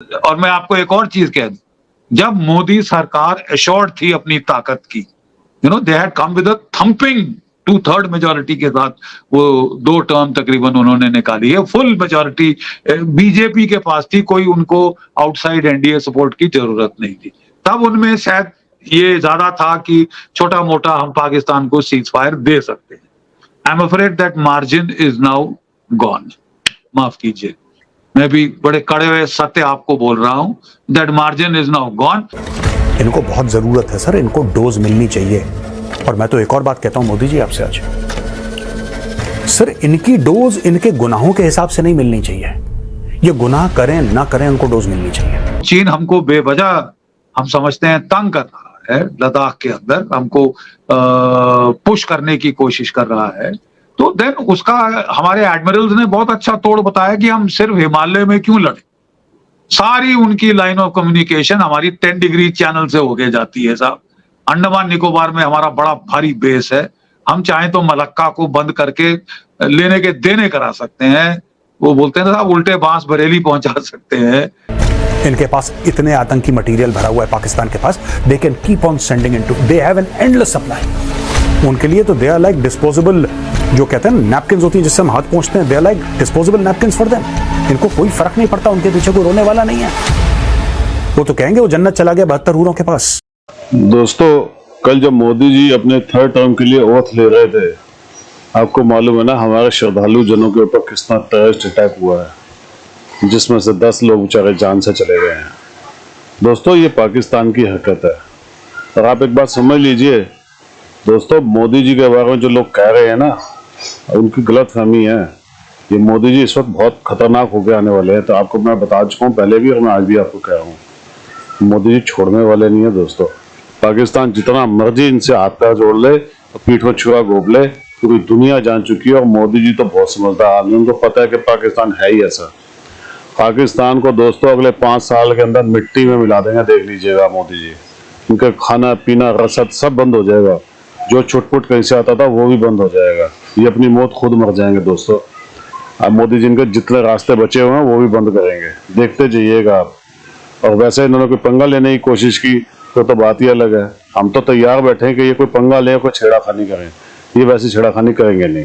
और मैं आपको एक और चीज कह दूं, जब मोदी सरकार एश्योर्ड थी अपनी ताकत की, they had come with a thumping 2/3 majority के साथ वो 2 टर्म तकरीबन उन्होंने निकाली है, फुल मेजोरिटी बीजेपी के पास थी, कोई उनको आउटसाइड एनडीए सपोर्ट की जरूरत नहीं थी। तब उनमें शायद ये ज्यादा था कि छोटा मोटा हम पाकिस्तान को सीज फायर दे सकते हैं। I am afraid that margin is now gone. माफ कीजिए, मैं भी बड़े कड़े हुए सत्य आपको बोल रहा हूं, that margin is now gone. इनको बहुत जरूरत है सर, इनको डोज मिलनी चाहिए। और मैं तो एक और बात कहता हूं मोदी जी आपसे आज, सर इनकी डोज इनके गुनाहों के हिसाब से नहीं मिलनी चाहिए। ये गुनाह करें ना करें, उनको डोज मिलनी चाहिए। चीन हमको बेवजह हम समझते हैं तंग कर रहा है, लद्दाख के अंदर हमको पुश करने की कोशिश कर रहा है, तो देन उसका हमारे एडमिरल्स ने बहुत अच्छा तोड़ बताया कि हम सिर्फ हिमालय में क्यों लड़े। सारी उनकी लाइन ऑफ कम्युनिकेशन हमारी 10 डिग्री चैनल से होके जाती है साहब। अंडमान निकोबार में हमारा बड़ा भारी बेस है, हम चाहें तो मलक्का को बंद करके लेने के देने करा सकते हैं। वो बोलते हैं साहब उल्टे बांस बरेली पहुंचा सकते हैं। इनके पास इतने आतंकी मटेरियल भरा हुआ है पाकिस्तान के पास, they can keep on sending into, they have an endless supply. उनके लिए तो दे आर लाइक डिस्पोजेबल, जो कहते हैं नैपकिन होती है जिससे हम हाथ पहुंचते हैं, they are like disposable napkin for them. इनको कोई फर्क नहीं पड़ता, उनके पीछे कोई रोने वाला नहीं है। वो तो कहेंगे वो जन्नत चला गया 72 हूरों के पास। दोस्तों, कल जब मोदी जी अपने 3rd टर्म के लिए ओथ ले रहे थे, आपको मालूम है ना हमारे श्रद्धालु जनों के ऊपर कितना टेररिस्ट अटैक हुआ है, जिसमें से 10 लोग बेचारे जान से चले गए हैं। दोस्तों, ये पाकिस्तान की हरकत है। और आप एक बात समझ लीजिए दोस्तों, मोदी जी के बारे में जो लोग कह रहे हैं ना, उनकी गलत फहमी है। ये मोदी जी इस वक्त बहुत खतरनाक होकर आने वाले हैं। तो आपको मैं बता चुका हूँ पहले भी, और मैं आज भी आपको कह रहा हूँ, मोदी जी छोड़ने वाले नहीं है दोस्तों। पाकिस्तान जितना मर्जी इनसे हाथ पैर जोड़ ले और पीठ में छुरा घोप ले, पूरी दुनिया जान चुकी है। और मोदी जी तो बहुत समझदार आदमी, उनको पता है कि पाकिस्तान है ही ऐसा। पाकिस्तान को दोस्तों अगले 5 साल के अंदर मिट्टी में मिला देंगे, देख लीजिएगा मोदी जी। उनका खाना पीना रसद सब बंद हो जाएगा, जो छुटपुट कहीं से आता था वो भी बंद हो जाएगा। ये अपनी मौत खुद मर जाएंगे दोस्तों। अब मोदी जी के जितने रास्ते बचे हुए हैं वो भी बंद करेंगे, देखते जाइएगा आप। और वैसे इन्होंने कोई पंगा लेने की कोशिश की तो बात ही अलग है। हम तो तैयार बैठे हैं कि ये कोई पंगा ले, कोई छेड़ाखानी करें। ये वैसी छेड़ाखानी करेंगे नहीं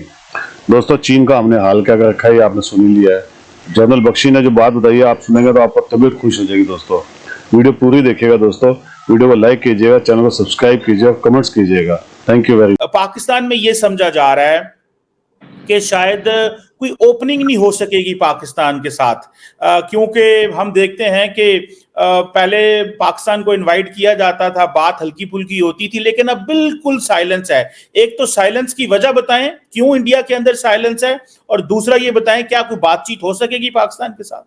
दोस्तों। चीन का हमने हाल क्या कर रखा है ये आपने सुन ही लिया है। जनरल बख्शी ने जो बात बताई है, आप सुनेंगे तो आपको तबीयत खुश हो जाएगी दोस्तों। वीडियो पूरी देखिएगा दोस्तों, वीडियो को लाइक कीजिएगा, चैनल को सब्सक्राइब कीजिएगा, कमेंट्स कीजिएगा। Thank you very much. Pakistan में यह समझा जा रहा है कि शायद कोई ओपनिंग नहीं हो सकेगी पाकिस्तान के साथ, क्योंकि हम देखते हैं कि पहले पाकिस्तान को इनवाइट किया जाता था, बात हल्की फुल्की होती थी, लेकिन अब बिल्कुल साइलेंस है। एक तो साइलेंस की वजह बताएं, क्यों इंडिया के अंदर साइलेंस है, और दूसरा ये बताएं क्या कोई बातचीत हो सकेगी पाकिस्तान के साथ?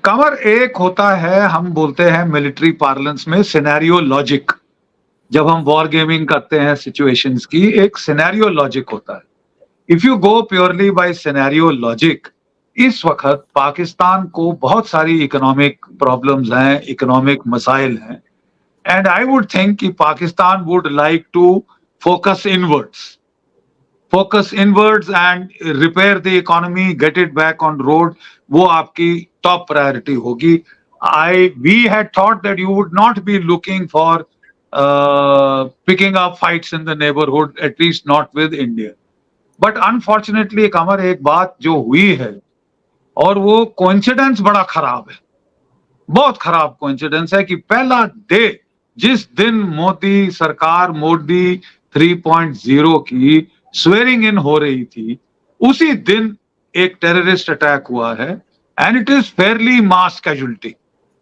कमर, एक होता है, हम बोलते हैं मिलिट्री पार्लेंस में सिनेरियो लॉजिक। जब हम वॉर गेमिंग करते हैं सिचुएशंस की, एक सिनेरियो लॉजिक होता है। If you go purely by scenario logic, इस वक्त पाकिस्तान को बहुत सारी इकोनॉमिक प्रॉब्लम्स हैं, इकोनॉमिक मसाइल हैं, एंड आई वुड थिंक कि Pakistan would like to focus inwards and repair the economy, get it back on road. वो आपकी टॉप प्रायोरिटी होगी। We had thought that you would not be looking for picking up fights in the neighborhood, at least not with India. But unfortunately, कमर, एक बात जो हुई है, और वो कोइंसिडेंस बड़ा खराब है, बहुत खराब कोइंसिडेंस है कि पहला डे जिस दिन मोदी सरकार, मोदी 3.0 की स्वेरिंग इन हो रही थी, उसी दिन एक टेररिस्ट अटैक हुआ है, and it is fairly mass casualty.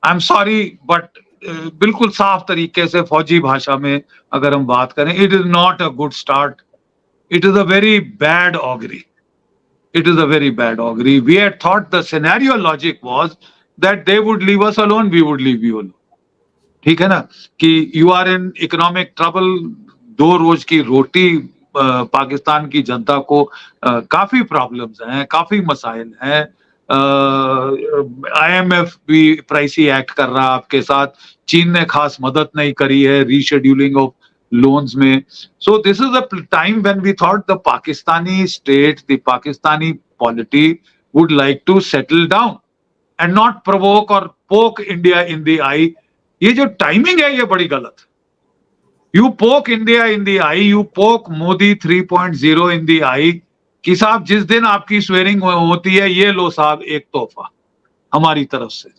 I am sorry, but बिल्कुल साफ तरीके से फौजी भाषा में अगर हम बात करें, it is not a good start, it is a very bad augury, it is a very bad augury. We had thought the scenario logic was that they would leave us alone, we would leave you alone. ठीक है ना, कि you are in economic trouble, 2 रोज की रोटी, पाकिस्तान की जनता को काफी प्रॉब्लम्स हैं, काफी मसाइल हैं। IMF भी प्राइसी एक्ट कर रहा है आपके साथ, चीन ने खास मदद नहीं करी है रीशेड्यूलिंग ऑफ लोन्स में। So this is a time when we thought the Pakistani state, the Pakistani polity would like to settle down and not provoke or poke India in the eye. ये जो टाइमिंग है ये बड़ी गलत है. You poke India in the eye, you poke Modi 3.0 in the eye कि साहब जिस दिन आपकी स्वेरिंग होती है ये लो साहब एक तोहफा हमारी तरफ से.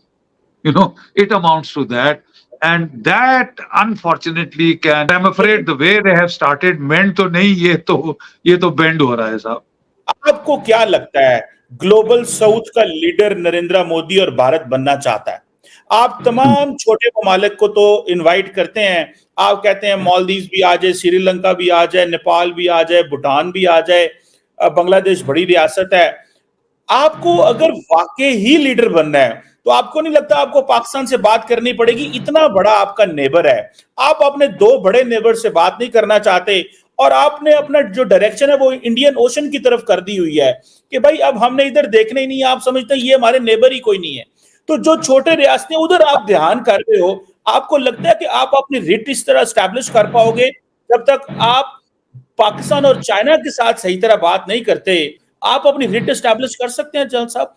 You know, it amounts to that. And that unfortunately can, I'm afraid the way they have started meant तो नहीं, ये तो bend हो रहा है साहब. आपको क्या लगता है ग्लोबल साउथ का लीडर नरेंद्र मोदी और भारत बनना चाहता है? आप तमाम छोटे ममालिक को तो इनवाइट करते हैं, आप कहते हैं मालदीव भी आ जाए, श्रीलंका भी आ जाए, नेपाल भी आ जाए, भूटान भी आ जाए, बांग्लादेश बड़ी रियासत है. आपको अगर वाकई ही लीडर बनना है तो आपको नहीं लगता आपको पाकिस्तान से बात करनी पड़ेगी? इतना बड़ा आपका नेबर है, आप अपने दो बड़े नेबर से बात नहीं करना चाहते और आपने अपना जो डायरेक्शन है वो इंडियन ओशन की तरफ कर दी हुई है कि भाई अब हमने इधर देखना ही नहीं है, आप समझते हैं ये हमारे नेबर ही कोई नहीं है. तो जो छोटे रियासतें उधर आप ध्यान कर रहे हो, आपको लगता है कि आप अपनी रिट इस तरह एस्टैब्लिश कर पाओगे जब तक आप पाकिस्तान और चाइना के साथ सही तरह बात नहीं करते? आप अपनी रिट एस्टैब्लिश कर सकते हैं जनरल साहब?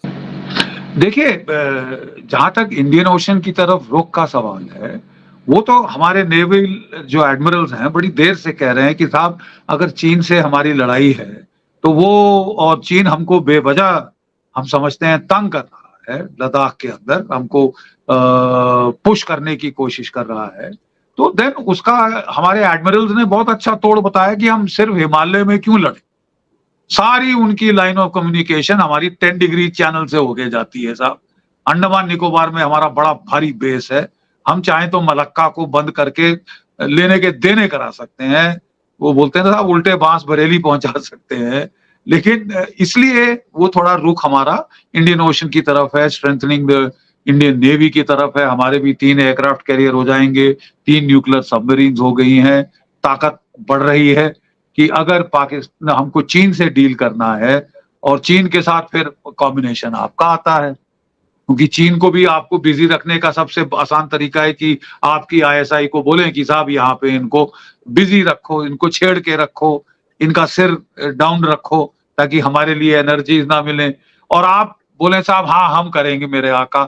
देखिए, जहां तक इंडियन ओशन की तरफ रुख का सवाल है, वो तो हमारे नेवल जो एडमिरल्स हैं बड़ी देर से कह रहे हैं कि साहब अगर चीन से हमारी लड़ाई है तो वो, और चीन हमको बेवजह हम समझते हैं तंग कर रहा है, लद्दाख के अंदर हमको पुश करने की कोशिश कर रहा है, तो देन उसका हमारे एडमिरल्स ने बहुत अच्छा तोड़ बताया कि हम सिर्फ हिमालय में क्यों लड़े. सारी उनकी लाइन ऑफ कम्युनिकेशन हमारी 10 डिग्री चैनल से होके जाती है साहब. अंडमान निकोबार में हमारा बड़ा भारी बेस है, हम चाहें तो मलक्का को बंद करके लेने के देने करा सकते हैं. वो बोलते हैं साहब उल्टे बांस बरेली पहुंचा सकते हैं. लेकिन इसलिए वो थोड़ा रुख हमारा इंडियन ओशन की तरफ है, स्ट्रेंथनिंग द इंडियन नेवी की तरफ है. हमारे भी 3 एयरक्राफ्ट कैरियर हो जाएंगे, 3 न्यूक्लियर सबमरीन्स हो गई हैं. ताकत बढ़ रही है कि अगर पाकिस्तान हमको चीन से डील करना है, और चीन के साथ फिर कॉम्बिनेशन आपका आता है, क्योंकि चीन को भी आपको बिजी रखने का सबसे आसान तरीका है कि आपकी आईएसआई को बोलें कि साहब यहाँ पे इनको बिजी रखो, इनको छेड़ के रखो, इनका सिर डाउन रखो ताकि हमारे लिए एनर्जीज ना मिले, और आप बोले साहब हाँ हम करेंगे मेरे आका.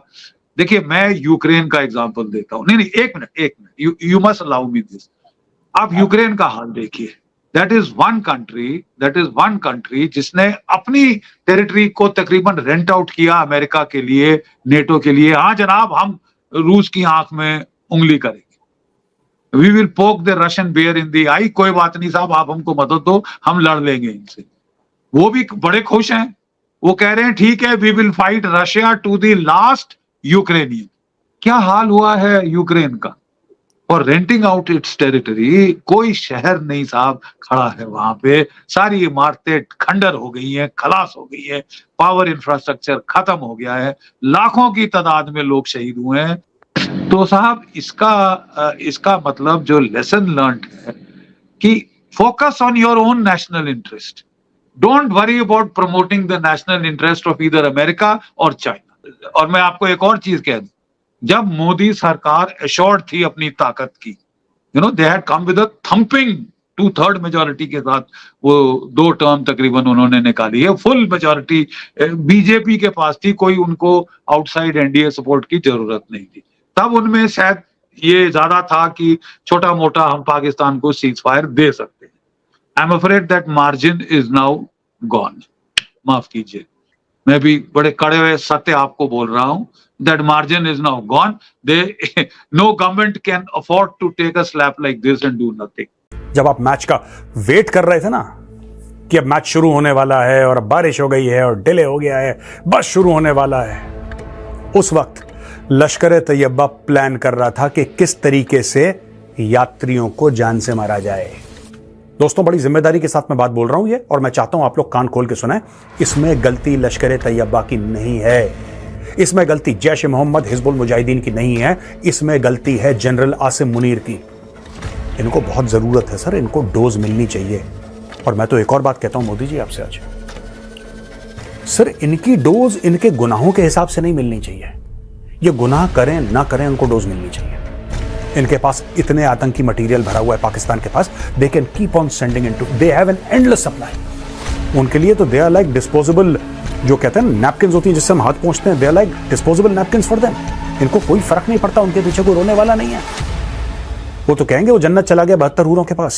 देखिए मैं यूक्रेन का एग्जांपल देता हूँ. नहीं एक minute, you must allow me this. आप यूक्रेन का हाल देखिए. दैट इज वन कंट्री जिसने अपनी टेरिटरी को तकरीबन रेंट आउट किया अमेरिका के लिए, नेटो के लिए. हाँ जनाब हम रूस की आंख में उंगली करेंगे, we will poke the Russian bear in the eye. कोई बात नहीं साहब, आप हमको मदद दो, हम लड़ लेंगे इनसे. वो भी बड़े खुश हैं, वो कह रहे हैं ठीक है we will fight Russia to the last Ukrainian. क्या हाल हुआ है यूक्रेन का, और रेंटिंग आउट इट्स टेरिटरी. कोई शहर नहीं साहब खड़ा है वहां पे, सारी इमारतें खंडर हो गई हैं, खलास हो गई है, पावर इंफ्रास्ट्रक्चर खत्म हो गया है, लाखों की तादाद में लोग शहीद हुए हैं. तो साहब इसका मतलब जो लेसन लर्न्ड है कि focus on your own national interest, don't worry about promoting the national interest of either America और चाइना. और मैं आपको एक और चीज कह दूं, जब मोदी सरकार एश्योर्ड थी अपनी ताकत की, they had come with a thumping 2/3 majority के साथ वो 2 टर्म तकरीबन उन्होंने निकाली है. फुल मेजॉरिटी बीजेपी के पास थी, कोई उनको आउटसाइड एनडीए सपोर्ट की जरूरत नहीं थी. तब उनमें शायद ये ज्यादा था कि छोटा मोटा हम पाकिस्तान को सीज फायर दे सकते हैं. I am afraid that margin is now gone. माफ कीजिए, मैं भी बड़े कड़े हुए सत्य आपको बोल रहा हूं. That margin is now gone. No government can afford to take a slap like this and do nothing. जब आप मैच का वेट कर रहे थे ना कि अब मैच शुरू होने वाला है और अब बारिश हो गई है और डिले हो गया है, बस शुरू होने वाला है, उस वक्त लश्कर तैयबा प्लान कर रहा था कि किस तरीके से यात्रियों को जान से मारा जाए. दोस्तों बड़ी जिम्मेदारी के साथ मैं बात बोल रहा हूं ये, और मैं चाहता हूं आप लोग कान खोल के सुने. इसमें गलती लश्कर तैयबा की नहीं है, इसमें गलती जैश मोहम्मद हिजबुल मुजाहिदीन की नहीं है, इसमें गलती है जनरल आसिम मुनीर की. इनको बहुत जरूरत है सर, इनको डोज मिलनी चाहिए. और मैं तो एक और बात कहता हूं मोदी जी आपसे आज, सर इनकी डोज इनके गुनाहों के हिसाब से नहीं मिलनी चाहिए. ये गुनाह करें ना करें उनको डोज मिलनी चाहिए. इनके पास इतने आतंकी मटेरियल भरा हुआ है पाकिस्तान के पास, they can keep on sending into, they have an endless supply. उनके लिए तो दे आर लाइक डिस्पोजेबल जो कहते हैं नैपकिन होती हैं जिससे हम हाथ पोंछते हैं, they are like disposable napkin for them. इनको कोई फर्क नहीं पड़ता, उनके पीछे कोई रोने वाला नहीं है। वो तो कहेंगे वो जन्नत चला गया 72 हूरों के पास।